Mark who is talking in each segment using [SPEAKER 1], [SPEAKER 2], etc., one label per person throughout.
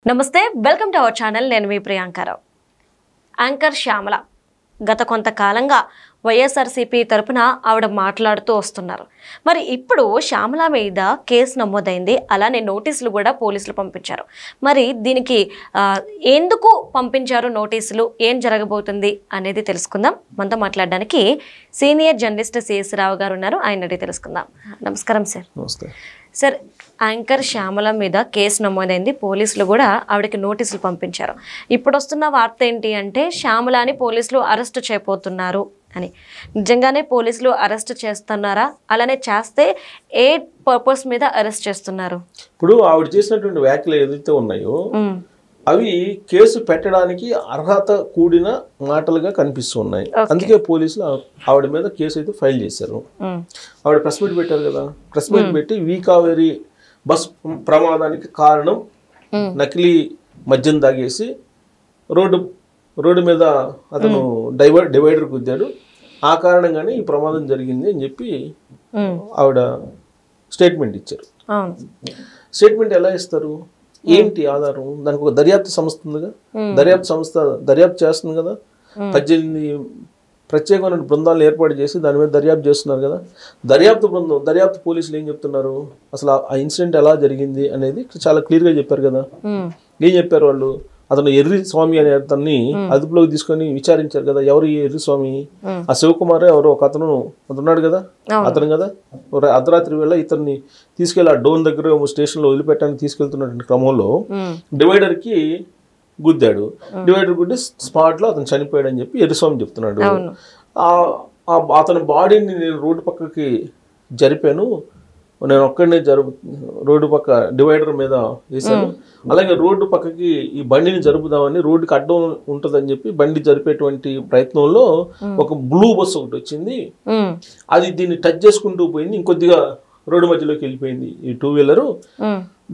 [SPEAKER 1] నమస్తే welcome to our channel నేను మీ Priyanka Rao anchor Shyamala గత కొంతకాలంగా వైఎస్ఆర్సీపీ తరపున ఆవిడ మాట్లాడుతూ వస్తున్నారు. మరి ఇప్పుడు శ్యామల మీద కేసు నమోదైంది, అలానే నోటీసులు కూడా పోలీసులు పంపించారు. మరి దీనికి ఎందుకు పంపించారు నోటీసులు, ఏం జరగబోతుంది అనేది తెలుసుకుందాం. మనతో మాట్లాడడానికి సీనియర్ జర్నలిస్ట్ సిఎస్ రావు గారు ఉన్నారు, ఆయన అడిగి తెలుసుకుందాం. నమస్కారం సార్.
[SPEAKER 2] నమస్తే
[SPEAKER 1] సార్, యాంకర్ శ్యామల మీద కేసు నమోదైంది, పోలీసులు కూడా ఆవిడకి నోటీసులు పంపించారు. ఇప్పుడు వస్తున్న వార్త ఏంటి అంటే శ్యామలని పోలీసులు అరెస్ట్ చేయబోతున్నారు అని. నిజంగానే పోలీసులు అరెస్ట్ చేస్తున్నారా? అలానే చేస్తే ఏ పర్పస్ మీద అరెస్ట్ చేస్తున్నారు?
[SPEAKER 2] ఇప్పుడు ఆవిడ చేసినటువంటి వ్యాఖ్యలు ఏదైతే ఉన్నాయో అవి కేసు పెట్టడానికి అర్హత కూడిన మాటలుగా కనిపిస్తున్నాయి. అందుకే పోలీసులు ఆవిడ మీద కేసు అయితే ఫైల్ చేశారు. ఆవిడ ప్రెస్ మీట్ పెట్టారు కదా, ప్రెస్ మీట్ పెట్టి వీకావేరి బస్ ప్రమాదానికి కారణం నకిలీ మద్యం తాగేసి రోడ్డు మీద అతను డివైడర్ గుద్దాడు, ఆ కారణంగానే ఈ ప్రమాదం జరిగింది అని చెప్పి ఆవిడ స్టేట్మెంట్ ఇచ్చారు. స్టేట్మెంట్ ఎలా ఇస్తారు, ఏంటి ఆధారం? దానికి ఒక దర్యాప్తు సంస్థ ఉందిగా, దర్యాప్తు సంస్థ దర్యాప్తు చేస్తుంది కదా, 18 ప్రత్యేకమైన బృందాలను ఏర్పాటు చేసి దాని మీద దర్యాప్తు చేస్తున్నారు కదా. దర్యాప్తు పోలీసులు ఏం చెప్తున్నారు, అసలు ఆ ఇన్సిడెంట్ ఎలా జరిగింది అనేది చాలా క్లియర్గా చెప్పారు కదా. ఏం చెప్పారు వాళ్ళు? అతను ఎర్రి స్వామి అనే అతన్ని అదుపులోకి తీసుకొని విచారించారు కదా. ఎవరు ఈ ఎర్రి స్వామి? ఆ శివకుమార్ ఎవరో ఒక అతను ఉన్నాడు కదా, అతను కదా. అర్ధరాత్రి వేళ ఇతన్ని తీసుకెళ్ళి ఆ డోన్ దగ్గర స్టేషన్లో వదిలిపెట్టడానికి తీసుకెళ్తున్న క్రమంలో డివైడర్ కి గుద్దాడు. డివైడర్ గుద్ది స్పాట్ లో అతను చనిపోయాడు అని చెప్పి ఎర్రిస్వామి చెప్తున్నాడు. అతని బాడీని నేను రోడ్డు పక్కకి జరిపాను, నేను ఒక్కడనే రోడ్డు పక్క డివైడర్ మీద వేసాను, అలాగే రోడ్డు పక్కకి ఈ బండిని జరుపుదామని రోడ్డుకి అడ్డం ఉంటుందని చెప్పి బండి జరిపేటువంటి ప్రయత్నంలో ఒక బ్లూ బస్ ఒకటి వచ్చింది, అది దీన్ని టచ్ చేసుకుంటూ పోయింది, ఇంకొద్దిగా రోడ్డు మధ్యలోకి వెళ్ళిపోయింది ఈ 2 వీలరు.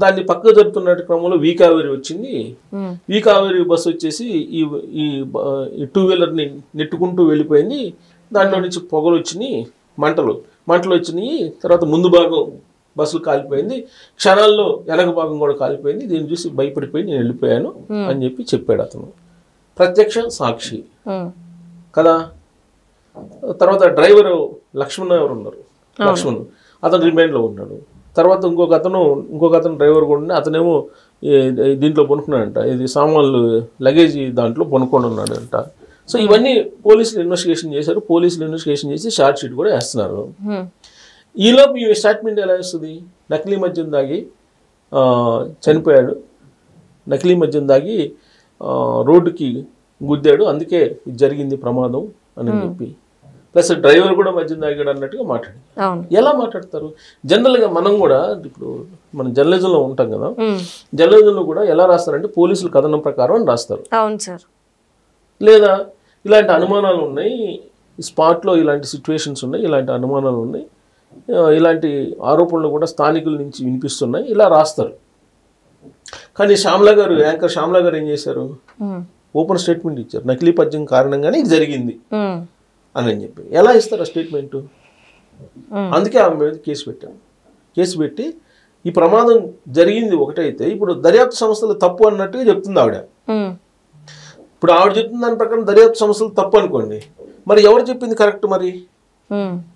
[SPEAKER 2] దాన్ని పక్కకు జరుపుతున్న క్రమంలో వీకావేరి వచ్చింది. వీకావేరి బస్సు వచ్చేసి ఈ 2 వీలర్ని నెట్టుకుంటూ వెళ్ళిపోయింది. దాంట్లో నుంచి పొగలు వచ్చినాయి, మంటలు వచ్చినాయి. తర్వాత ముందు భాగం బస్సులు కాలిపోయింది, క్షణాల్లో వెనక భాగం కూడా కాలిపోయింది. దీన్ని చూసి భయపడిపోయి నేను వెళ్ళిపోయాను అని చెప్పి చెప్పాడు అతను. ప్రత్యక్ష సాక్షి కదా. తర్వాత డ్రైవర్ లక్ష్మణ్ ఎవరు ఉన్నారు, లక్ష్మణ్ అతను రిమైండ్లో ఉన్నాడు. తర్వాత ఇంకొక అతను డ్రైవర్ కూడా ఉన్నాడు, అతనేమో దీంట్లో పనుకున్నాడంట, ఇది సామాన్లు లగేజ్ దాంట్లో పనుకొని ఉన్నాడంట. సో ఇవన్నీ పోలీసులు ఇన్వెస్టిగేషన్ చేశారు. పోలీసులు ఇన్వెస్టిగేషన్ చేసి షార్ట్ షీట్ కూడా వేస్తున్నారు. ఈలోపు ఈ స్టేట్మెంట్ ఎలా వస్తుంది? నకిలీ మద్యం దాగి చనిపోయాడు, నకిలీ మద్యం దాగి రోడ్డుకి గుద్దాడు, అందుకే ఇది జరిగింది ప్రమాదం అని చెప్పి, ప్లస్ డ్రైవర్ కూడా మద్యం తాగాడు అన్నట్టుగా మాట్లాడి. ఎలా మాట్లాడతారు? జనరల్గా మనం కూడా ఇప్పుడు మనం జర్నలిజంలో ఉంటాం కదా, జర్నలిజంలో కూడా ఎలా రాస్తారంటే పోలీసులు కథనం ప్రకారం అని రాస్తారు. లేదా ఇలాంటి అనుమానాలు ఉన్నాయి, స్పాట్లో ఇలాంటి సిచ్యువేషన్స్ ఉన్నాయి, ఇలాంటి అనుమానాలు ఉన్నాయి, ఇలాంటి ఆరోపణలు కూడా స్థానికుల నుంచి వినిపిస్తున్నాయి, ఇలా రాస్తారు. కానీ యాంకర్ శ్యామల గారు ఏం చేశారు? ఓపెన్ స్టేట్మెంట్ ఇచ్చారు, నకిలీ పద్యం కారణంగానే ఇది జరిగింది అని చెప్పి. ఎలా ఇస్తారు ఆ స్టేట్మెంటు? అందుకే ఆమె మీద కేసు పెట్టాను. కేసు పెట్టి ఈ ప్రమాదం జరిగింది ఒకటైతే ఇప్పుడు దర్యాప్తు సంస్థలు తప్పు అన్నట్టుగా చెప్తుంది ఆవిడ. ఇప్పుడు ఆవిడ చెప్తున్న దాని ప్రకారం దర్యాప్తు సంస్థలు తప్పు అనుకోండి, మరి ఎవరు చెప్పింది కరెక్ట్? మరి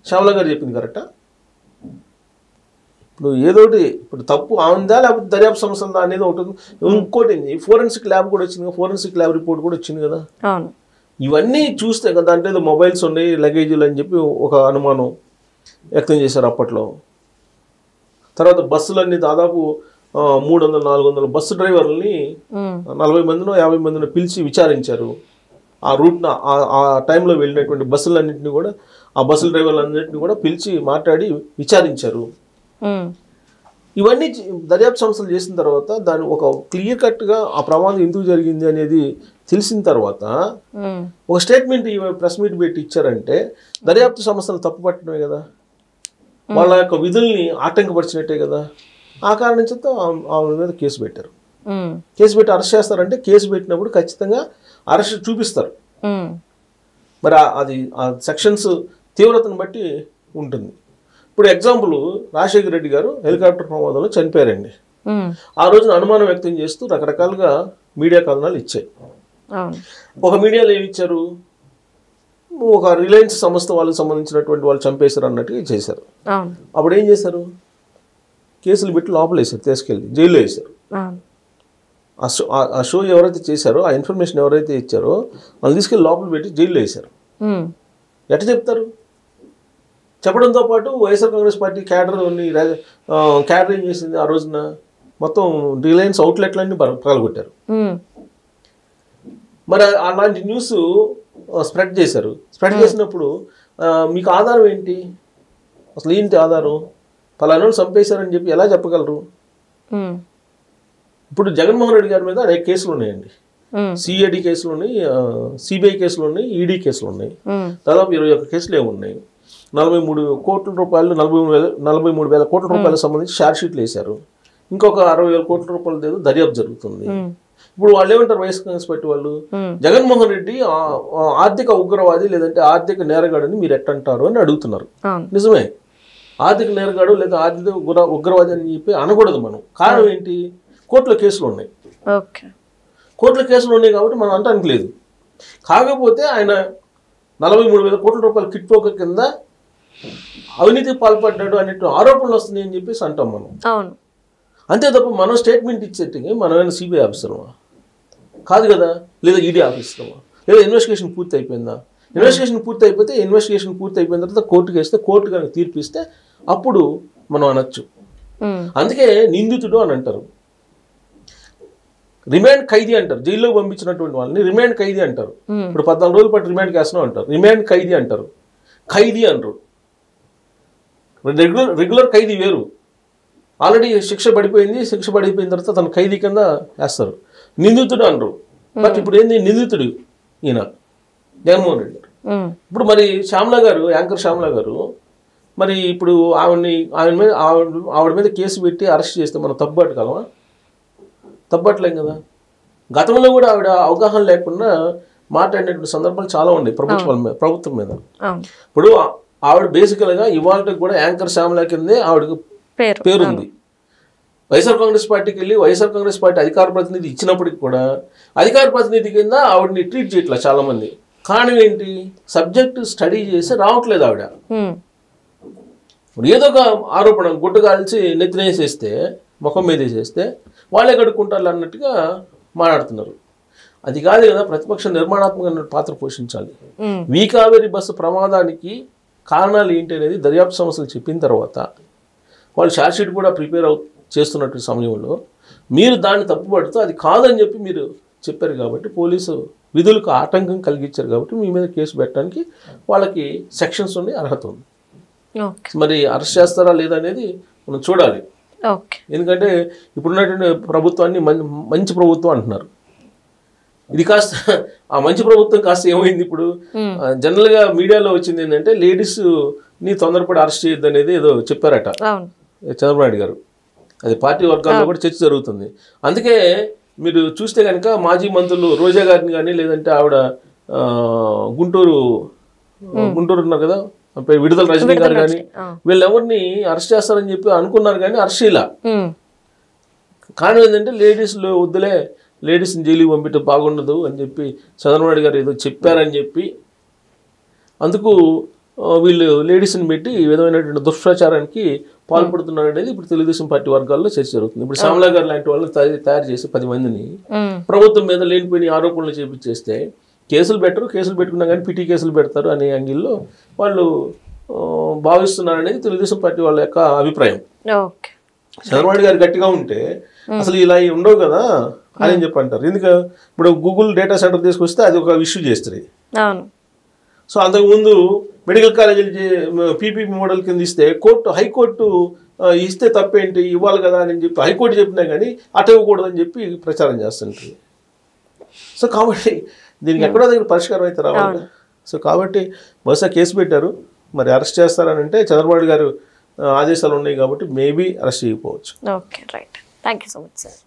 [SPEAKER 2] శ్యామల గారు చెప్పింది కరెక్టా? ఇప్పుడు ఏదోటి ఇప్పుడు తప్పు ఆందా లేకపోతే దర్యాప్తు సంస్థలదా అనేది ఒకటి. ఇంకోటి ఫోరెన్సిక్ ల్యాబ్ కూడా వచ్చింది, ఫోరెన్సిక్ ల్యాబ్ రిపోర్ట్ కూడా వచ్చింది కదా. ఇవన్నీ చూస్తే కదా, దాంట్లో ఏదో మొబైల్స్ ఉన్నాయి, లగేజీలు అని చెప్పి ఒక అనుమానం వ్యక్తం చేశారు అప్పట్లో. తర్వాత బస్సులన్నీ దాదాపు 300-400 బస్సు డ్రైవర్లని 40 మందినో 50 మందినో పిలిచి విచారించారు. ఆ రూట్న ఆ టైంలో వెళ్ళినటువంటి బస్సులన్నింటినీ కూడా, ఆ బస్సుల డ్రైవర్లన్నింటినీ కూడా పిలిచి మాట్లాడి విచారించారు. ఇవన్నీ దర్యాప్తు సంస్థలు చేసిన తర్వాత దాని ఒక క్లియర్ కట్గా ఆ ప్రమాదం ఎందుకు జరిగింది అనేది తెలిసిన తర్వాత ఒక స్టేట్మెంట్ ప్రెస్ మీట్ పెట్టి ఇచ్చారంటే దర్యాప్తు సంస్థలు తప్పు పట్టడమే కదా, వాళ్ళ యొక్క విధుల్ని ఆటంకపరిచినట్టే కదా. ఆ కారణం చేత ఆమె మీద కేసు పెట్టారు. కేసు పెట్టి అరెస్ట్ చేస్తారంటే కేసు పెట్టినప్పుడు ఖచ్చితంగా అరెస్ట్ చూపిస్తారు. మరి అది ఆ సెక్షన్స్ తీవ్రతను బట్టి ఉంటుంది. ఇప్పుడు ఎగ్జాంపుల్ రాజశేఖర రెడ్డి గారు హెలికాప్టర్ ప్రమాదంలో చనిపోయారండి. ఆ రోజున అనుమానం వ్యక్తం చేస్తూ రకరకాలుగా మీడియా కథనాలు ఇచ్చాయి. ఒక మీడియాలో ఏమి ఇచ్చారు, ఒక రిలయన్స్ సంస్థ వాళ్ళకి సంబంధించినటువంటి వాళ్ళు చంపేశారు అన్నట్టుగా చేశారు. అప్పుడు ఏం చేశారు, కేసులు పెట్టి లోపల వేశారు, తీసుకెళ్ళి జైల్లో వేశారు. ఆ షో ఎవరైతే చేశారో, ఆ ఇన్ఫర్మేషన్ ఎవరైతే ఇచ్చారో వాళ్ళు తీసుకెళ్ళి లోపల పెట్టి జైల్లో వేశారు. ఎట్లా చెప్తారు? చెప్పడంతో పాటు వైఎస్ఆర్ కాంగ్రెస్ పార్టీ క్యాడర్ ఏం చేసింది, ఆ రోజున మొత్తం రిలయన్స్ అవుట్లెట్లన్నీ పగలగొట్టారు. మరి అలాంటి న్యూస్ స్ప్రెడ్ చేశారు. స్ప్రెడ్ చేసినప్పుడు మీకు ఆధారం ఏంటి, అసలు ఏంటి ఆధారం? పలానా చంపేశారని చెప్పి ఎలా చెప్పగలరు? ఇప్పుడు జగన్మోహన్ రెడ్డి గారి మీద అనేక కేసులు ఉన్నాయండి. సిఐడి కేసులు ఉన్నాయి, సిబిఐ కేసులు ఉన్నాయి, ఈడీ కేసులు ఉన్నాయి. దాదాపు 21 కేసులు ఏమున్నాయి. 43 కోట్ల రూపాయలు 43,000 కోట్ల రూపాయలకు సంబంధించి ఛార్జ్ షీట్లు వేశారు. ఇంకొక 60,000 కోట్ల రూపాయల దర్యాప్తు జరుగుతుంది. ఇప్పుడు వాళ్ళు ఏమంటారు, వైఎస్ కాంగ్రెస్ పార్టీ వాళ్ళు, జగన్మోహన్ రెడ్డి ఆర్థిక ఉగ్రవాది లేదంటే ఆర్థిక నేరగాడని మీరు ఎట్టంటారు అని అడుగుతున్నారు. నిజమే, ఆర్థిక నేరగాడు లేదా ఆర్థిక ఉగ్రవాది అని చెప్పి అనకూడదు మనం. కారణం ఏంటి, కోర్టులో కేసులు ఉన్నాయి. కోర్టులో కేసులు ఉన్నాయి కాబట్టి మనం అంటానికి లేదు. కాకపోతే ఆయన 43,000 కోట్ల రూపాయల కిట్ పోక కింద అవినీతికి పాల్పడ్డాడు అనేట్టు ఆరోపణలు వస్తున్నాయి అని చెప్పేసి అంటాం మనం. అంతే తప్ప మనం స్టేట్మెంట్ ఇచ్చేట్టుగా మనమైనా సిబిఐ ఆఫీసర్మా? కాదు కదా. లేదా ఈడీ ఆఫీసర్మా? లేదా ఇన్వెస్టిగేషన్ పూర్తి అయిపోయిందా? ఇన్వెస్టిగేషన్ పూర్తి అయిపోతే ఇన్వెస్టిగేషన్ పూర్తి అయిపోయిన తర్వాత కోర్టుకి వేస్తే, కోర్టు కనుక తీర్పిస్తే అప్పుడు మనం అనొచ్చు. అందుకే నిందితుడు అని అంటారు, రిమాండ్ ఖైదీ అంటారు. జైల్లో పంపించినటువంటి వాళ్ళని రిమాండ్ ఖైదీ అంటారు. ఇప్పుడు 14 రోజుల పాటు రిమాండ్కి వేస్తున్నాం అంటారు, రిమాండ్ ఖైదీ అంటారు. ఖైదీ అంటారు. రెగ్యులర్ ఖైదీ వేరు. ఆల్రెడీ శిక్ష పడిపోయింది, శిక్ష పడిపోయిన తర్వాత తన ఖైదీ కింద వేస్తారు. నిందితుడు అనరు. బట్ ఇప్పుడు ఏంది, నిందితుడు ఈయన జగన్మోహన్ రెడ్డి గారు. ఇప్పుడు మరి శ్యామలా గారు, యాంకర్ శ్యామలా గారు, మరి ఇప్పుడు ఆవిడ మీద కేసు పెట్టి అరెస్ట్ చేస్తే మనం తప్పుపట్టగలమా? తప్పట్లేం కదా. గతంలో కూడా ఆవిడ అవగాహన లేకుండా మాట్లాడినటువంటి సందర్భాలు చాలా ఉన్నాయి ప్రభుత్వం మీద. ఇప్పుడు ఆవిడ బేసికల్గా ఇవాళ కూడా యాంకర్ శ్యామలా కిందే ఆవిడకి పేరుంది. వైఎస్ఆర్ కాంగ్రెస్ పార్టీకి వెళ్ళి వైఎస్ఆర్ కాంగ్రెస్ పార్టీ అధికార ప్రతినిధి ఇచ్చినప్పటికి కూడా అధికార ప్రతినిధి కింద ఆవిడని ట్రీట్ చేయట్లా చాలా మంది. కారణం ఏంటి, సబ్జెక్ట్ స్టడీ చేసి రావట్లేదు ఆవిడ. ఏదో ఒక ఆరోపణ గుడ్డ కాల్చి నెత్తినేసేస్తే, ముఖం మీద వేసేస్తే వాళ్ళే కడుక్కుంటారు అన్నట్టుగా మాట్లాడుతున్నారు. అది కాదు కదా, ప్రతిపక్ష నిర్మాణాత్మక పాత్ర పోషించాలి. కావేరీ బస్సు ప్రమాదానికి కారణాలు ఏంటి అనేది దర్యాప్తు సంస్థలు చెప్పిన తర్వాత వాళ్ళు ఛార్జ్షీట్ కూడా ప్రిపేర్ చేస్తున్నటువంటి సమయంలో మీరు దాన్ని తప్పుపడుతూ అది కాదని చెప్పి మీరు చెప్పారు కాబట్టి, పోలీసు విధులకు ఆటంకం కలిగించారు కాబట్టి మీ మీద కేసు పెట్టడానికి వాళ్ళకి సెక్షన్స్ ఉండి అర్హత ఉంది. మరి అరెస్ట్ చేస్తారా లేదా అనేది మనం చూడాలి. ఎందుకంటే ఇప్పుడున్నటువంటి ప్రభుత్వాన్ని మంచి ప్రభుత్వం అంటున్నారు. ఇది కాస్త ఆ మంచి ప్రభుత్వం కాస్త ఏమైంది, ఇప్పుడు జనరల్గా మీడియాలో వచ్చింది ఏంటంటే లేడీస్ని తొందరపడి అరెస్ట్ చేయొద్దు అనేది ఏదో చెప్పారట చంద్రబాబు నాయుడు గారు. అది పార్టీ వర్గాల్లో కూడా చర్చ జరుగుతుంది. అందుకే మీరు చూస్తే కనుక మాజీ మంత్రులు రోజా గారిని కానీ, లేదంటే ఆవిడ గుంటూరు ఉన్నారు కదా విడుదల రజనీ గారు కానీ, వీళ్ళెవరిని అరెస్ట్ చేస్తారని చెప్పి అనుకున్నారు కానీ అరెస్ట్ ఇలా. కారణం ఏంటంటే లేడీస్లో వద్దులే, లేడీస్ని జైలుకి పంపించడం బాగుండదు అని చెప్పి చంద్రబాబు నాయుడు గారు ఏదో చెప్పారని చెప్పి అందుకు వీళ్ళు లేడీస్ని పెట్టి ఈ విధమైనటువంటి దుష్ప్రచారానికి పాల్పడుతున్నారు అనేది ఇప్పుడు తెలుగుదేశం పార్టీ వర్గాల్లో చర్చ జరుగుతుంది. ఇప్పుడు శ్యామలా గారు లాంటి వాళ్ళని తయారు చేసి 10 మందిని ప్రభుత్వం మీద లేనిపోయిన ఆరోపణలు చేపించేస్తే కేసులు పెట్టరు, కేసులు పెట్టుకున్నా కానీ పిటి కేసులు పెడతారు అనే యాంగిల్లో వాళ్ళు భావిస్తున్నారు అనేది తెలుగుదేశం పార్టీ వాళ్ళ యొక్క అభిప్రాయం. చంద్రబాబు గారు గట్టిగా ఉంటే అసలు ఇలా ఉండవు కదా అని చెప్పి అంటారు. ఎందుకు ఇప్పుడు గూగుల్ డేటా సెంటర్ తీసుకొస్తే అది ఒక ఇష్యూ చేస్తుంది. సో అంతకుముందు మెడికల్ కాలేజీలు పీపీపీ మోడల్ కింద ఇస్తే హైకోర్టు ఇస్తే తప్పేంటి, ఇవ్వాలి కదా అని చెప్పి హైకోర్టు చెప్పినా కానీ అట ఇవ్వకూడదని చెప్పి ప్రచారం చేస్తుంటుంది. సో కాబట్టి దీనికి ఎక్కడో దగ్గర పరిష్కారం అయితే రావాలి. సో కాబట్టి బహుశా కేసు పెట్టారు, మరి అరెస్ట్ చేస్తారని అంటే చంద్రబాబు గారు ఆదేశాలు ఉన్నాయి కాబట్టి మేబీ అరెస్ట్ చేయకపోవచ్చు.
[SPEAKER 1] Okay, right. Thank you so much sir.